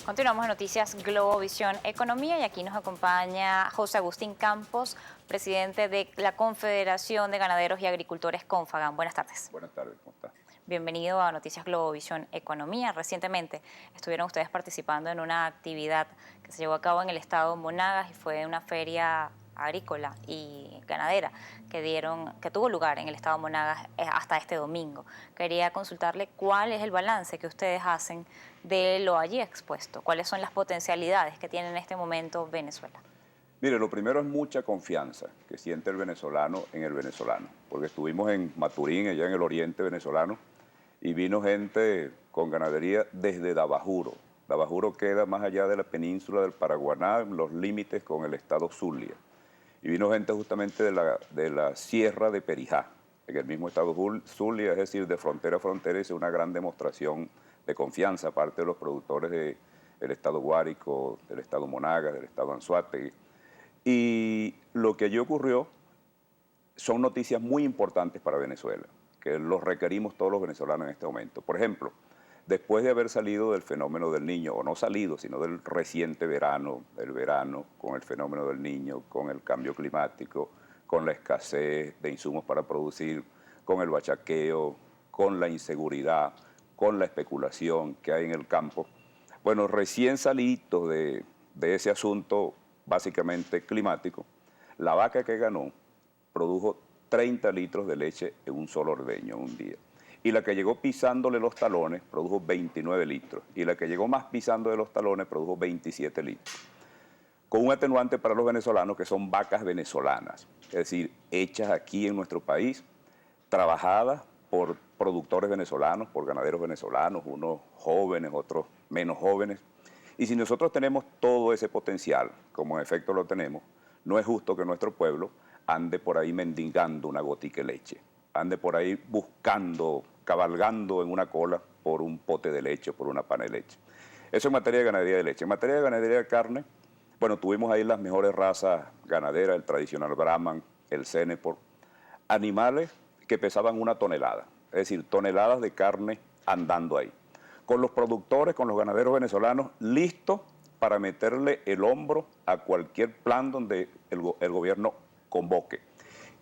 Continuamos en Noticias Globovisión Economía y aquí nos acompaña José Agustín Campos, presidente de la Confederación de Ganaderos y Agricultores Confagam. Buenas tardes. Buenas tardes, ¿cómo está? Bienvenido a Noticias Globovisión Economía. Recientemente estuvieron ustedes participando en una actividad que se llevó a cabo en el estado Monagas y fue una feria agrícola y ganadera que tuvo lugar en el estado Monagas hasta este domingo. Quería consultarle cuál es el balance que ustedes hacen de lo allí expuesto, cuáles son las potencialidades que tiene en este momento Venezuela. Mire, lo primero es mucha confianza que siente el venezolano en el venezolano, porque estuvimos en Maturín, allá en el oriente venezolano, y vino gente con ganadería desde Dabajuro. Dabajuro queda más allá de la península del Paraguaná, en los límites con el estado Zulia. Y vino gente justamente de la sierra de Perijá, en el mismo estado Zulia, es decir, de frontera a frontera. Es una gran demostración de confianza, aparte de los productores del estado Guárico, del estado Monagas, del estado Anzoátegui. Y lo que allí ocurrió son noticias muy importantes para Venezuela, que los requerimos todos los venezolanos en este momento. Por ejemplo, después de haber salido del fenómeno del Niño, o no salido, sino del reciente verano, con el fenómeno del Niño, con el cambio climático, con la escasez de insumos para producir, con el bachaqueo, con la inseguridad, con la especulación que hay en el campo. Bueno, recién salido de ese asunto básicamente climático, la vaca que ganó produjo 30 litros de leche en un solo ordeño en un día. Y la que llegó pisándole los talones produjo 29 litros. Y la que llegó más pisando de los talones produjo 27 litros. Con un atenuante para los venezolanos que son vacas venezolanas. Es decir, hechas aquí en nuestro país, trabajadas por productores venezolanos, por ganaderos venezolanos, unos jóvenes, otros menos jóvenes. Y si nosotros tenemos todo ese potencial, como en efecto lo tenemos, no es justo que nuestro pueblo ande por ahí mendigando una gotica de leche, ande por ahí buscando, cabalgando en una cola por un pote de leche, por una pana de leche. Eso en materia de ganadería de leche. En materia de ganadería de carne, bueno, tuvimos ahí las mejores razas ganaderas, el tradicional Brahman, el Ceneport, animales que pesaban 1 tonelada, es decir, toneladas de carne andando ahí, con los productores, con los ganaderos venezolanos listos para meterle el hombro a cualquier plan donde el gobierno convoque.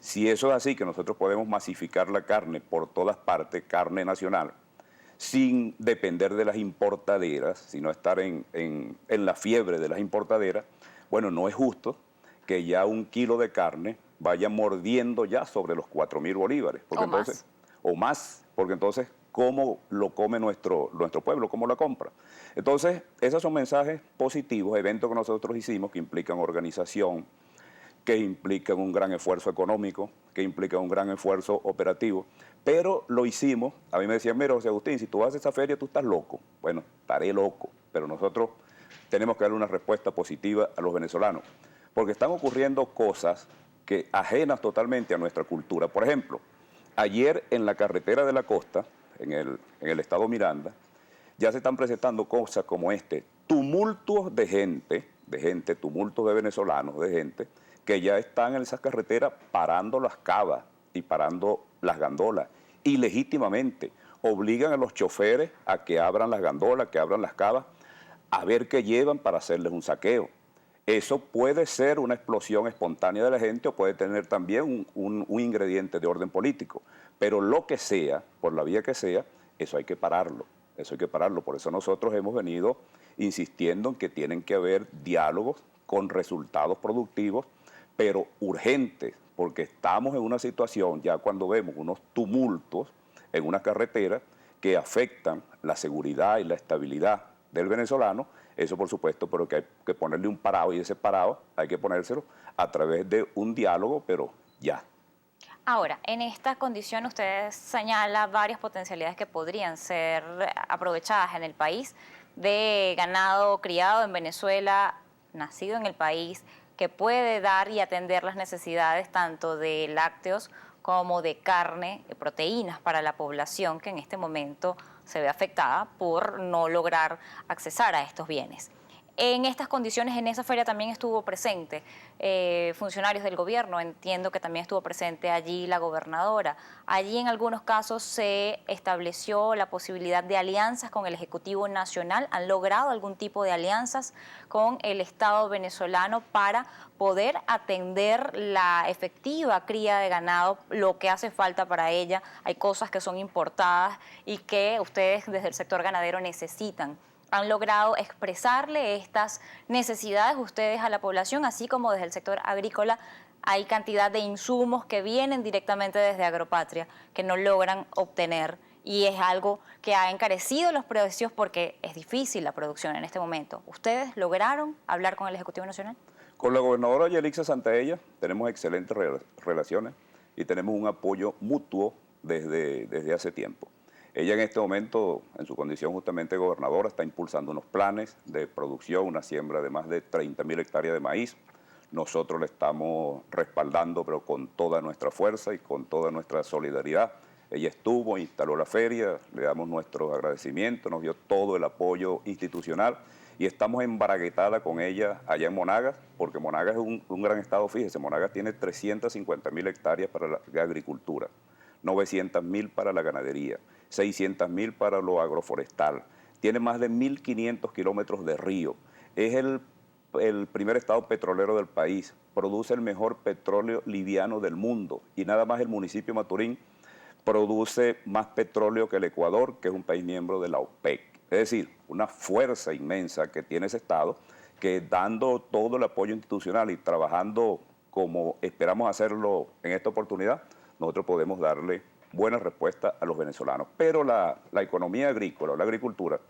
Si eso es así, que nosotros podemos masificar la carne por todas partes, carne nacional, sin depender de las importaderas, sino estar en la fiebre de las importaderas, bueno, no es justo que ya 1 kilo de carne vaya mordiendo ya sobre los 4.000 bolívares. Porque o más, porque entonces, ¿cómo lo come nuestro pueblo? ¿Cómo la compra? Entonces, esos son mensajes positivos, eventos que nosotros hicimos que implican organización, que implican un gran esfuerzo económico, que implican un gran esfuerzo operativo, pero lo hicimos. A mí me decían, mira, José Agustín, si tú vas a esa feria, tú estás loco. Bueno, estaré loco, pero nosotros tenemos que darle una respuesta positiva a los venezolanos, porque están ocurriendo cosas que ajenas totalmente a nuestra cultura. Por ejemplo, ayer en la carretera de la costa, en el estado Miranda, ya se están presentando cosas como tumultos de gente, tumultos de venezolanos, de gente, que ya están en esas carreteras parando las cavas y parando las gandolas. Y legítimamente obligan a los choferes a que abran las gandolas, que abran las cavas, a ver qué llevan para hacerles un saqueo. Eso puede ser una explosión espontánea de la gente o puede tener también un ingrediente de orden político. Pero lo que sea, por la vía que sea, eso hay que pararlo. Eso hay que pararlo. Por eso nosotros hemos venido insistiendo en que tienen que haber diálogos con resultados productivos, pero urgentes, porque estamos en una situación, ya cuando vemos unos tumultos en una carretera que afectan la seguridad y la estabilidad del venezolano, eso por supuesto, pero que hay que ponerle un parado, y ese parado hay que ponérselo a través de un diálogo, pero ya. Ahora, en esta condición usted señala varias potencialidades que podrían ser aprovechadas en el país de ganado criado en Venezuela, nacido en el país, que puede dar y atender las necesidades tanto de lácteos como de carne, proteínas para la población que en este momento se ve afectada por no lograr accesar a estos bienes. En estas condiciones, en esa feria también estuvo presente funcionarios del gobierno, entiendo que también estuvo presente allí la gobernadora. Allí en algunos casos se estableció la posibilidad de alianzas con el Ejecutivo Nacional. ¿Han logrado algún tipo de alianzas con el Estado venezolano para poder atender la efectiva cría de ganado, lo que hace falta para ella? Hay cosas que son importadas y que ustedes desde el sector ganadero necesitan. ¿Han logrado expresarle estas necesidades ustedes a la población, así como desde el sector agrícola hay cantidad de insumos que vienen directamente desde Agropatria que no logran obtener? Y es algo que ha encarecido los precios porque es difícil la producción en este momento. ¿Ustedes lograron hablar con el Ejecutivo Nacional? Con la gobernadora Yelixa Santaella tenemos excelentes relaciones y tenemos un apoyo mutuo desde hace tiempo. Ella en este momento, en su condición justamente de gobernadora, está impulsando unos planes de producción, una siembra de más de 30.000 hectáreas de maíz. Nosotros le estamos respaldando, pero con toda nuestra fuerza y con toda nuestra solidaridad. Ella estuvo, instaló la feria, le damos nuestros agradecimientos, nos dio todo el apoyo institucional y estamos en Baraguetada con ella allá en Monagas, porque Monagas es un gran estado, fíjese, Monagas tiene 350.000 hectáreas para la agricultura, 900.000 para la ganadería, 600.000 para lo agroforestal, tiene más de 1.500 kilómetros de río, es el primer estado petrolero del país, produce el mejor petróleo liviano del mundo y nada más el municipio de Maturín produce más petróleo que el Ecuador, que es un país miembro de la OPEC. Es decir, una fuerza inmensa que tiene ese estado que dando todo el apoyo institucional y trabajando como esperamos hacerlo en esta oportunidad, nosotros podemos darle buena respuesta a los venezolanos. Pero la economía agrícola o la agricultura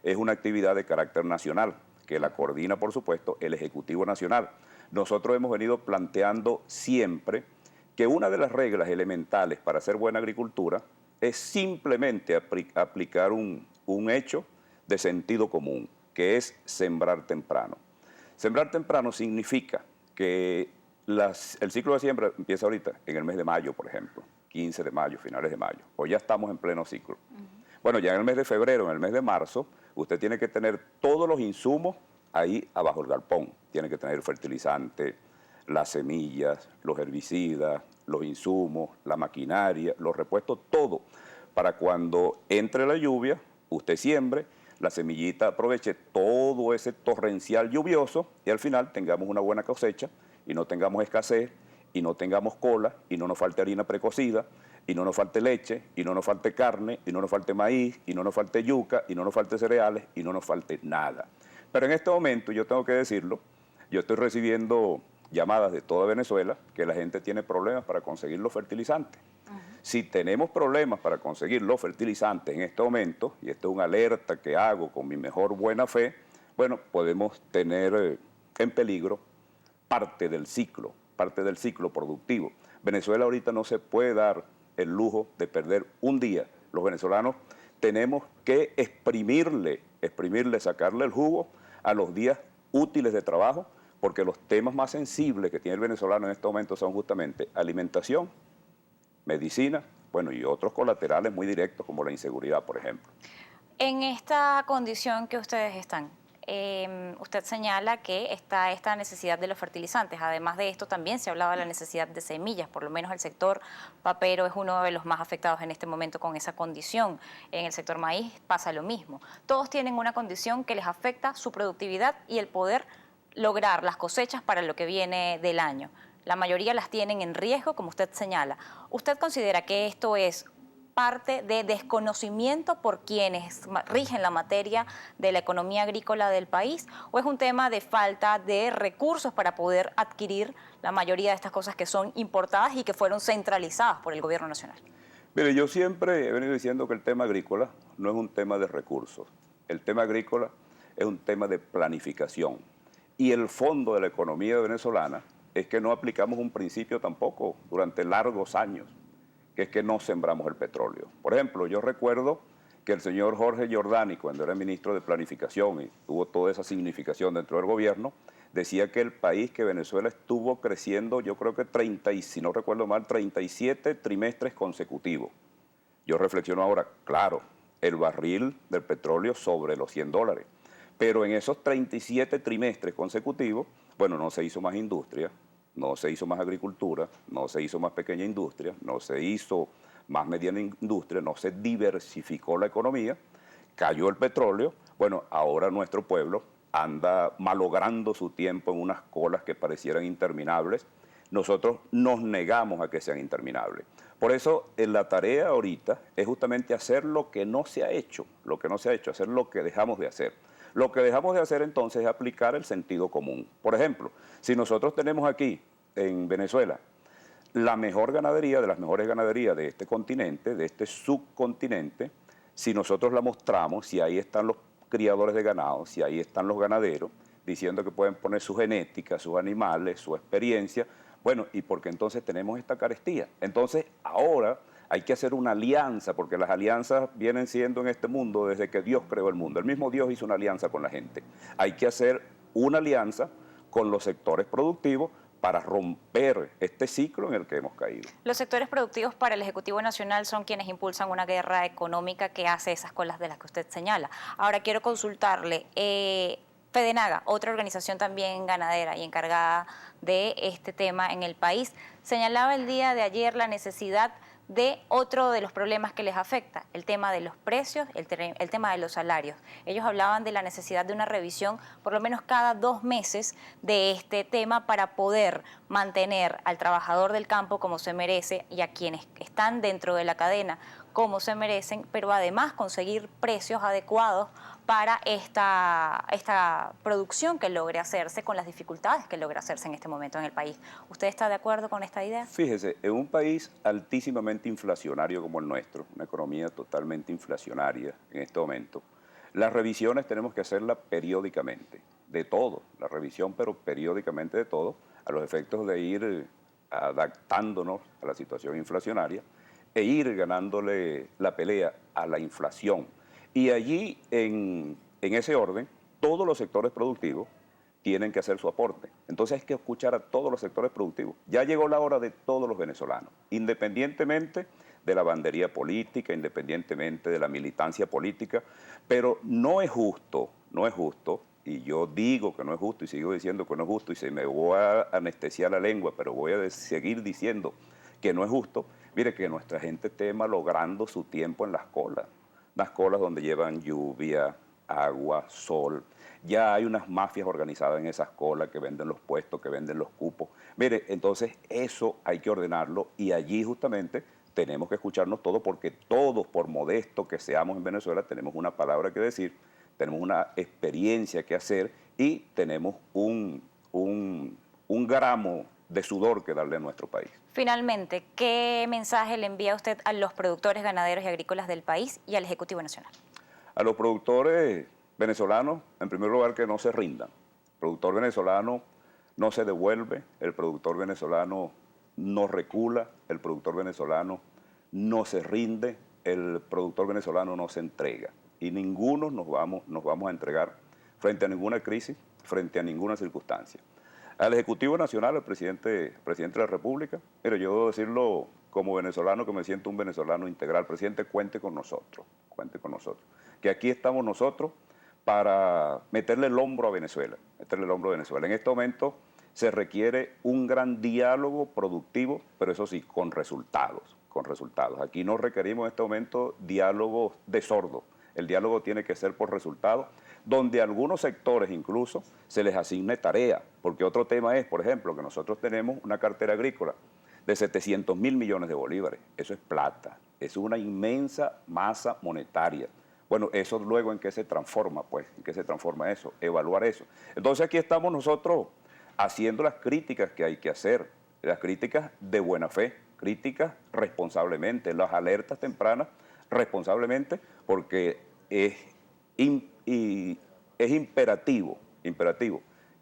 es una actividad de carácter nacional, que la coordina, por supuesto, el Ejecutivo Nacional. Nosotros hemos venido planteando siempre que una de las reglas elementales para hacer buena agricultura es simplemente aplicar un hecho de sentido común, que es sembrar temprano. Sembrar temprano significa que el ciclo de siembra empieza ahorita, en el mes de mayo, por ejemplo, 15 de mayo, finales de mayo, o ya estamos en pleno ciclo. Bueno, ya en el mes de febrero, en el mes de marzo, usted tiene que tener todos los insumos ahí abajo del galpón. Tiene que tener el fertilizante, las semillas, los herbicidas, los insumos, la maquinaria, los repuestos, todo, para cuando entre la lluvia, usted siembre, la semillita aproveche todo ese torrencial lluvioso y al final tengamos una buena cosecha y no tengamos escasez y no tengamos cola y no nos falte harina precocida y no nos falte leche y no nos falte carne y no nos falte maíz y no nos falte yuca y no nos falte cereales y no nos falte nada. Pero en este momento, yo tengo que decirlo, yo estoy recibiendo llamadas de toda Venezuela que la gente tiene problemas para conseguir los fertilizantes. Si tenemos problemas para conseguir los fertilizantes en este momento, y esto es una alerta que hago con mi mejor buena fe, bueno, podemos tener en peligro parte del ciclo productivo. Venezuela ahorita no se puede dar el lujo de perder un día. Los venezolanos tenemos que exprimirle, sacarle el jugo a los días útiles de trabajo, porque los temas más sensibles que tiene el venezolano en este momento son justamente alimentación, medicina, bueno, y otros colaterales muy directos como la inseguridad, por ejemplo. En esta condición que ustedes están, usted señala que está esta necesidad de los fertilizantes. Además de esto, también se hablaba de la necesidad de semillas. Por lo menos el sector papero es uno de los más afectados en este momento con esa condición. En el sector maíz pasa lo mismo. Todos tienen una condición que les afecta su productividad y el poder lograr las cosechas para lo que viene del año. La mayoría las tienen en riesgo, como usted señala. ¿Usted considera que esto es parte de desconocimiento por quienes rigen la materia de la economía agrícola del país, o es un tema de falta de recursos para poder adquirir la mayoría de estas cosas que son importadas y que fueron centralizadas por el gobierno nacional? Mire, yo siempre he venido diciendo que el tema agrícola no es un tema de recursos. El tema agrícola es un tema de planificación. Y el fondo de la economía venezolana es que no aplicamos un principio tampoco durante largos años, que es que no sembramos el petróleo. Por ejemplo, yo recuerdo que el señor Jorge Giordani, cuando era ministro de Planificación y tuvo toda esa significación dentro del gobierno, decía que el país, que Venezuela estuvo creciendo, yo creo que si no recuerdo mal, 37 trimestres consecutivos. Yo reflexiono ahora, claro, el barril del petróleo sobre los $100, Pero en esos 37 trimestres consecutivos, bueno, no se hizo más industria, no se hizo más agricultura, no se hizo más pequeña industria, no se hizo más mediana industria, no se diversificó la economía, cayó el petróleo. Bueno, ahora nuestro pueblo anda malogrando su tiempo en unas colas que parecieran interminables. Nosotros nos negamos a que sean interminables. Por eso, la tarea ahorita es justamente hacer lo que no se ha hecho, hacer lo que dejamos de hacer. Lo que dejamos de hacer entonces es aplicar el sentido común. Por ejemplo, si nosotros tenemos aquí en Venezuela la mejor ganadería, de las mejores ganaderías de este continente, de este subcontinente, si nosotros la mostramos, si ahí están los criadores de ganado, si ahí están los ganaderos, diciendo que pueden poner su genética, sus animales, su experiencia, bueno, ¿y por qué entonces tenemos esta carestía? Entonces, ahora hay que hacer una alianza, porque las alianzas vienen siendo en este mundo desde que Dios creó el mundo. El mismo Dios hizo una alianza con la gente. Hay que hacer una alianza con los sectores productivos para romper este ciclo en el que hemos caído. Los sectores productivos para el Ejecutivo Nacional son quienes impulsan una guerra económica que hace esas colas de las que usted señala. Ahora quiero consultarle, Fedenaga, otra organización también ganadera y encargada de este tema en el país, señalaba el día de ayer la necesidad de otro de los problemas que les afecta, el tema de los precios, el tema de los salarios. Ellos hablaban de la necesidad de una revisión por lo menos cada 2 meses de este tema para poder mantener al trabajador del campo como se merece y a quienes están dentro de la cadena como se merecen, pero además conseguir precios adecuados para esta producción que logre hacerse con las dificultades que logre hacerse en este momento en el país. ¿Usted está de acuerdo con esta idea? Fíjese, en un país altísimamente inflacionario como el nuestro, una economía totalmente inflacionaria en este momento, las revisiones tenemos que hacerlas periódicamente, de todo, la revisión pero periódicamente de todo, a los efectos de ir adaptándonos a la situación inflacionaria e ir ganándole la pelea a la inflación. Y allí, en ese orden, todos los sectores productivos tienen que hacer su aporte. Entonces hay que escuchar a todos los sectores productivos. Ya llegó la hora de todos los venezolanos, independientemente de la bandería política, independientemente de la militancia política, pero no es justo, y yo digo que no es justo y sigo diciendo que no es justo y se me voy a anestesiar la lengua, pero voy a seguir diciendo que no es justo. Mire, que nuestra gente esté malogrando su tiempo en las colas donde llevan lluvia, agua, sol. Ya hay unas mafias organizadas en esas colas que venden los puestos, que venden los cupos. Mire, entonces eso hay que ordenarlo y allí justamente tenemos que escucharnos todos porque todos, por modesto que seamos en Venezuela, tenemos una palabra que decir, tenemos una experiencia que hacer y tenemos un gramo de sudor que darle a nuestro país. Finalmente, ¿qué mensaje le envía usted a los productores ganaderos y agrícolas del país y al Ejecutivo Nacional? A los productores venezolanos, en primer lugar, que no se rindan. El productor venezolano no se devuelve, el productor venezolano no recula, el productor venezolano no se rinde, el productor venezolano no se entrega. Y ninguno nos vamos a entregar frente a ninguna crisis, frente a ninguna circunstancia. Al Ejecutivo Nacional, al presidente de la República, pero yo debo decirlo como venezolano, que me siento un venezolano integral. Presidente, cuente con nosotros, que aquí estamos nosotros para meterle el hombro a Venezuela, En este momento se requiere un gran diálogo productivo, pero eso sí, con resultados. Aquí no requerimos en este momento diálogos de sordos. El diálogo tiene que ser por resultados, donde a algunos sectores incluso se les asigne tarea, porque otro tema es, por ejemplo, que nosotros tenemos una cartera agrícola de 700.000 millones de bolívares. Eso es plata, es una inmensa masa monetaria. Bueno, eso luego ¿en qué se transforma? Pues, ¿en qué se transforma eso? Evaluar eso. Entonces aquí estamos nosotros haciendo las críticas que hay que hacer, las críticas de buena fe, críticas responsablemente, las alertas tempranas responsablemente, porque es imperativo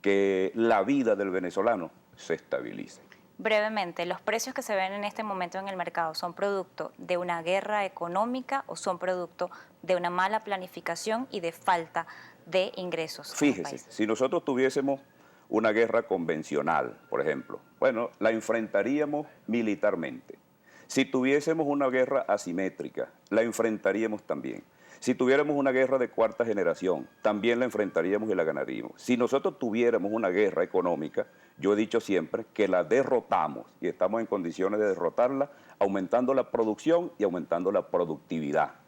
que la vida del venezolano se estabilice. Brevemente, ¿los precios que se ven en este momento en el mercado son producto de una guerra económica o son producto de una mala planificación y de falta de ingresos? Fíjese, si nosotros tuviésemos una guerra convencional, por ejemplo, bueno, la enfrentaríamos militarmente. Si tuviésemos una guerra asimétrica, la enfrentaríamos también. Si tuviéramos una guerra de cuarta generación, también la enfrentaríamos y la ganaríamos. Si nosotros tuviéramos una guerra económica, yo he dicho siempre que la derrotamos y estamos en condiciones de derrotarla aumentando la producción y aumentando la productividad.